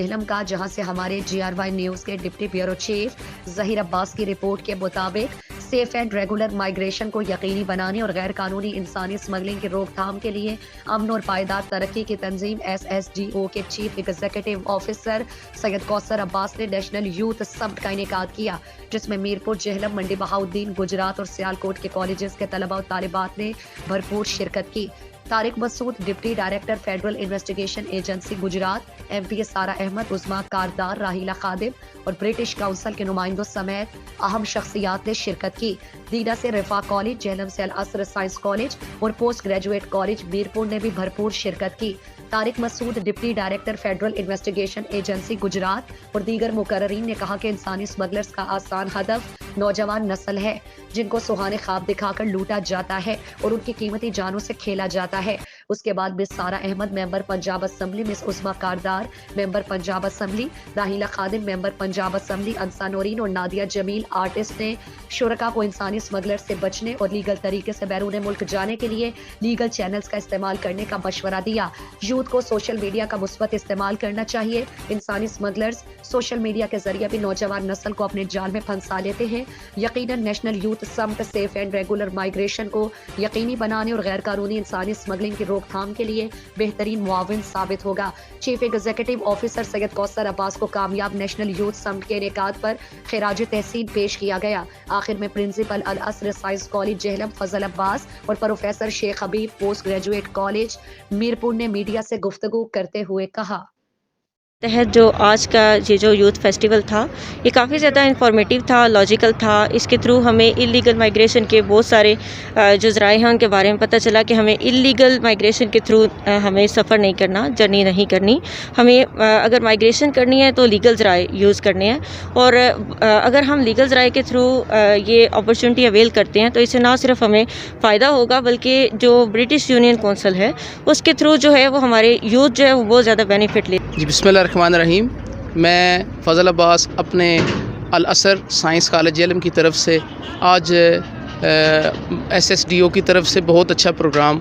जहलम का, जहां से हमारे GRY न्यूज के deputy bureau chief Zaheer Abbas की रिपोर्ट के मुताबिक सेफ एंड रेगुलर माइग्रेशन को यकीनी बनाने और गैर कानूनी इंसानी स्मगलिंग की रोकथाम के लिए अमन और पायदार तरक्की की तंजीम SSDO के chief executive officer Syed Kausar Abbas ने नेशनल यूथ समिट का इनेकाद किया, जिसमें मीरपुर, जेहलम, मंडी बहाउद्दीन, गुजरात और सियालकोट के कॉलेजेस के तलबा और तालिबात ने भरपूर शिरकत की। Tariq Masood, deputy director federal investigation agency Gujrat, MPA Sara Ahmad, उस्मा कारदार, राहिला खादिम और ब्रिटिश काउंसिल के नुमाइंदों समेत अहम शख्सियात ने शिरकत की। दीना से रिफा कॉलेज, जेहलम से अल असर साइंस कॉलेज और पोस्ट ग्रेजुएट कॉलेज मीरपुर ने भी भरपूर शिरकत की। Tariq Masood, deputy director federal investigation agency Gujrat और दीगर मुकर्ररीन ने कहा कि इंसानी स्मगलर्स का आसान हदफ नौजवान नस्ल है, जिनको सुहाने ख्वाब दिखाकर लूटा जाता है और उनकी कीमती जानों से खेला जाता है। उसके बाद miss Sara Ahmed, member Punjab assembly, miss Usma Kardar, member Punjab assembly, Rahila Khadim, member Punjab assembly, Ansa Naureen और नादिया जमील, आर्टिस्ट ने शुरका को इंसानी स्मगलर से बचने और लीगल तरीके से बैरून मुल्क जाने के लिए लीगल चैनल्स का इस्तेमाल करने का मशवरा दिया। यूथ को सोशल मीडिया का मुस्बत इस्तेमाल करना चाहिए। इंसानी स्मगलर्स सोशल मीडिया के जरिए भी नौजवान नस्ल को अपने जाल में फंसा लेते हैं। यकीनन national youth summit safe and regular migration को यकीनी बनाने और गैर कानूनी इंसानी स्मगलिंग की रोकथाम के लिए बेहतरीन मुआविन साबित होगा। Chief executive officer Syed Kausar Abbas को कामयाब नेशनल यूथ समिट के इनेकाद पर खिराज तहसीन पेश किया गया। आखिर में प्रिंसिपल अल असर साइंस कॉलेज जेहलम फजल अब्बास और प्रोफेसर शेख हबीब पोस्ट ग्रेजुएट कॉलेज मीरपुर ने मीडिया से गुफ्तगू करते हुए कहा, तहत जो आज का ये जो यूथ फेस्टिवल था, ये काफ़ी ज़्यादा इंफॉर्मेटिव था, लॉजिकल था। इसके थ्रू हमें इलीगल माइग्रेशन के बहुत सारे जो ज़राए हैं उनके बारे में पता चला कि हमें इलीगल माइग्रेशन के थ्रू हमें सफ़र नहीं करना, जर्नी नहीं करनी। हमें अगर माइग्रेशन करनी है तो लीगल ज़राए यूज़ करने हैं, और अगर हम लीगल ज़राए के थ्रू ये अपॉर्चुनिटी अवेल करते हैं तो इससे ना सिर्फ हमें फ़ायदा होगा, बल्कि जो ब्रिटिश यूनियन कौंसिल है उसके थ्रू जो है वो हमारे यूथ जो है वो बहुत ज़्यादा बेनिफिट ले। जी, बिस्मिल्लाहिर्रहमानिर्रहीम। मैं फ़ज़ल अब्बास अपने अल असर साइंस कॉलेज जेहलम की तरफ से आज SSDO की तरफ से बहुत अच्छा प्रोग्राम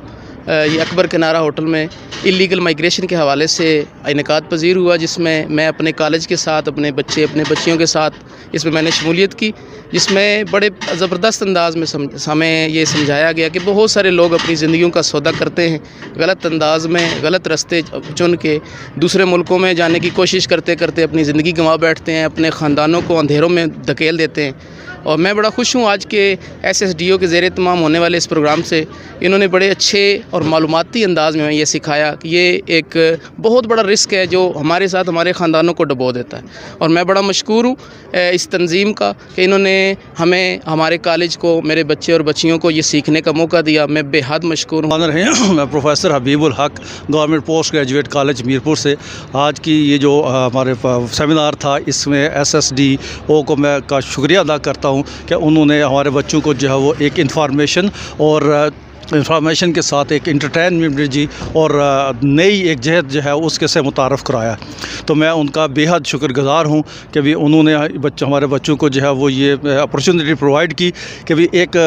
ये अकबर किनारा होटल में इलीगल माइग्रेशन के हवाले से इनेकाद पजीर हुआ, जिसमें मैं अपने कॉलेज के साथ, अपने बच्चियों के साथ इसमें मैंने शमूलियत की, जिसमें बड़े ज़बरदस्त अंदाज में हमें ये समझाया गया कि बहुत सारे लोग अपनी ज़िंदगियों का सौदा करते हैं, गलत अंदाज में गलत रास्ते चुन के दूसरे मुल्कों में जाने की कोशिश करते करते अपनी ज़िंदगी गंवा बैठते हैं, अपने ख़ानदानों को अंधेरों में धकेल देते हैं। और मैं बड़ा खुश हूँ आज के SSDO के ज़ेर तमाम होने वाले इस प्रोग्राम से। इन्होंने बड़े अच्छे और मालूमाती अंदाज में ये सिखाया कि ये एक बहुत बड़ा रिस्क है जो हमारे साथ हमारे ख़ानदानों को डुबो देता है, और मैं बड़ा मशकूर हूँ इस तंजीम का कि इन्होंने हमें, हमारे कॉलेज को, मेरे बच्चे और बच्चियों को ये सीखने का मौका दिया। मैं बेहद मशकूर हूँ। मैं प्रोफेसर हबीबुल हक, government post graduate college Mirpur से आज की ये जो हमारे सेमिनार था, इसमें SSDO को मैं का शुक्रिया अदा करता हूँ कि उन्होंने हमारे बच्चों को जो है वो एक इंफॉर्मेशन के साथ एक इंटरटेनमेंट जी और नई एक जहत जो है उसके से मुतारफ़ कराया। तो मैं उनका बेहद शुक्रगुज़ार हूँ कि भी उन्होंने हमारे बच्चों को जो है वो ये अपॉर्चुनिटी प्रोवाइड की कि भी एक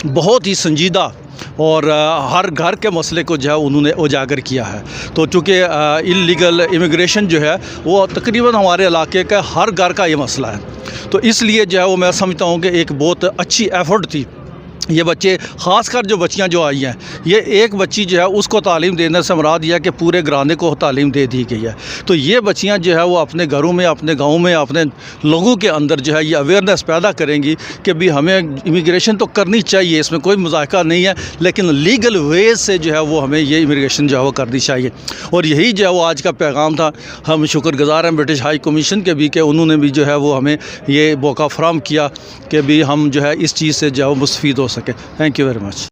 बहुत ही संजीदा और हर घर के मसले को जो है उन्होंने उजागर किया है। तो चूँकि इलीगल इमिग्रेशन जो है वो तकरीबन हमारे इलाके का हर घर का ये मसला है, तो इसलिए जो है वो मैं समझता हूँ कि एक बहुत अच्छी एफर्ट थी। ये बच्चे, ख़ासकर जो बच्चियां जो आई हैं, ये एक बच्ची जो है उसको तालीम देने से मुराद दिया कि पूरे घराने को तालीम दे दी गई है। तो ये बच्चियां जो है वो अपने घरों में, अपने गाँव में, अपने लोगों के अंदर जो है ये अवेयरनेस पैदा करेंगी कि भी हमें इमिग्रेशन तो करनी चाहिए, इसमें कोई मुज़ाहिका नहीं है, लेकिन लीगल वेज से जो है वो हमें ये इमिग्रेशन जो है वो करनी चाहिए। और यही जो है वो आज का पैगाम था। हम शुक्रगुज़ार हैं ब्रिटिश हाई कमीशन के भी कि उन्होंने भी जो है वो हमें ये मौका फराहम किया कि भी हम जो है इस चीज़ से जो है मुस्तफ़ीद हो सके। Thank you very much.